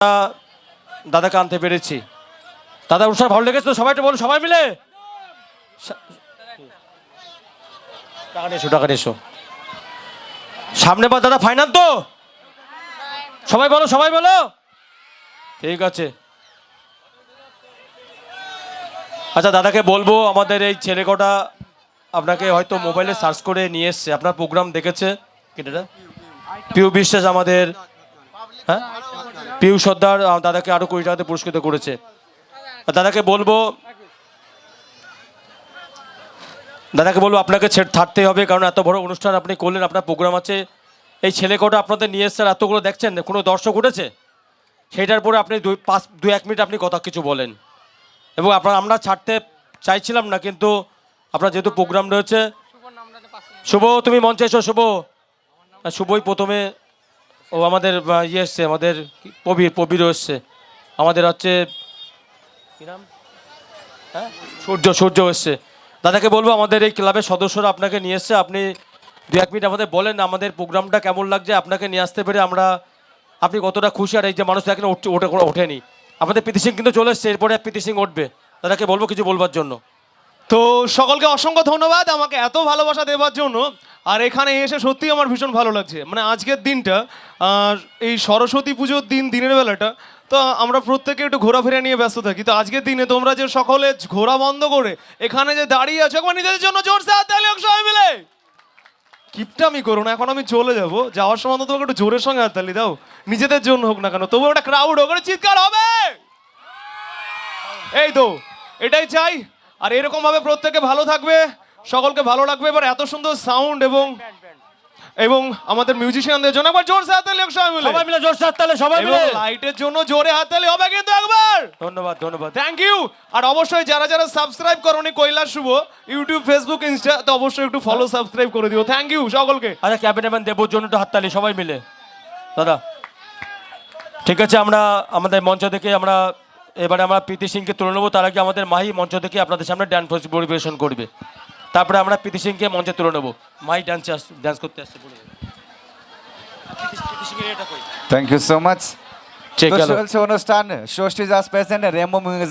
দাদাকে আনতে পেরেছি। দাদা অনুষ্ঠান ভালো লেগেছে তো? সবাই তো বলো, সবাই মিলে টাকা এসো সামনে বা দাদা ফাইনাল তো? সবাই বলো, সবাই বলো। ঠিক আছে, আচ্ছা দাদাকে বলবো আমাদের এই ছেলে কটা আপনাকে হয়তো মোবাইলে সার্চ করে নিয়ে এসছে, আপনার প্রোগ্রাম দেখেছে। কেটেটা পিউ বিশ্বাস আমাদের, হ্যাঁ পিউ সর্দার দাদাকে আরো 20 টাকাতে পুরস্কৃত করেছে। দাদাকে বলবো আপনাকে থাকতে হবে, কারণ এত বড় অনুষ্ঠান আপনি করলেন, আপনার প্রোগ্রাম আছে। এই ছেলে কটা আপনাদের নিয়ে এসছে, এতগুলো দেখছেন, কোনো দর্শক উঠেছে? সেইটার পরে আপনি 2-1 মিনিট আপনি কথা কিছু বলেন। এবং আমরা ছাড়তে চাইছিলাম না, কিন্তু আপনার যেহেতু প্রোগ্রাম রয়েছে। শুভ, তুমি মঞ্চে এসো। শুভই প্রথমে, ও আমাদের ইয়ে এসছে, আমাদের প্রবীরও এসছে, আমাদের হচ্ছে কি নাম, হ্যাঁ সূর্য এসছে। দাদাকে বলবো আমাদের এই ক্লাবের সদস্যরা আপনাকে নিয়ে এসছে, আপনি 2-1 মিনিট আমাদের বলেন আমাদের প্রোগ্রামটা কেমন লাগছে, আপনাকে নিয়ে আসতে পেরে আপনি কতটা খুশি। আর এই যে মানুষ এখানে ওঠেনি, আমাদের প্রীতি সিং কিন্তু চলে এসছে, এরপরে প্রীতি সিং উঠবে। দাদাকে বলবো কিছু বলবার জন্য। তো সকলকে অসংখ্য ধন্যবাদ আমাকে এত ভালোবাসা দেওয়ার জন্য। আর এখানে এসে সত্যিই আমার ভীষণ ভালো লাগছে। মানে আজকের দিনটা, এই সরস্বতী পুজোর দিনের বেলাটা, তো আমরা প্রত্যেকে একটু ঘোরাফেরা নিয়ে ব্যস্ত থাকি। তো আজকের দিনে তোমরা যে সকলে ঘোরা বন্ধ করে এখানে যে দাঁড়িয়ে আছো, একবার নিজেদের জন্য জোরসে হাততালি হোক সবাই মিলে। কিপটামি করো না, এখন আমি চলে যাব, যাওয়ার সময় তো তোমাকে একটু জোরের সঙ্গে হাততালি দাও, নিজেদের জন্য হোক না কেন, তবু একটা ক্রাউড হোক, একটা চিৎকার হবে। এই তো এটাই চাই। আর এরকম ভাবে প্রত্যেকে ভালো থাকবে, সকলকে ভালো লাগবে। এবার এত সুন্দর সাউন্ড এবং আমাদের মিউজিশিয়ানদের জন্য একবার জোরসে হাততালি হোক সবাই মিলে জোরসে হাততালি সবাই মিলে। লাইটের জন্য জোরে হাততালি হবে কিন্তু একবার। ধন্যবাদ। Thank you. আর অবশ্যই যারা সাবস্ক্রাইব করোনি কৈলাস শুভ ইউটিউব, ফেসবুক, ইনস্টা, তো অবশ্যই একটু ফলো সাবস্ক্রাইব করে দিও। থ্যাংক ইউ সকলকে। আচ্ছা ক্যাবিনেটম্যান দেবর জন্য একটু হাততালি সবাই মিলে দাদা। ঠিক আছে, আমাদের মঞ্চ থেকে এবারে আমরা প্রীতি সিংকে তুলে নেবো। তার আগে আমাদের মাহি মঞ্চ থেকে আপনাদের সামনে ড্যান্স পরিবেশন করবে, তারপরে আমরা প্রীতি সিংকে মঞ্চে তুলে নেবো। মাহি ডান্স করতে আসছে। Thank you so much. Check তো গেল। চলছে অনুষ্ঠান ষষ্ঠী জাজ প্রেজেন্ট রেমো মিউজিক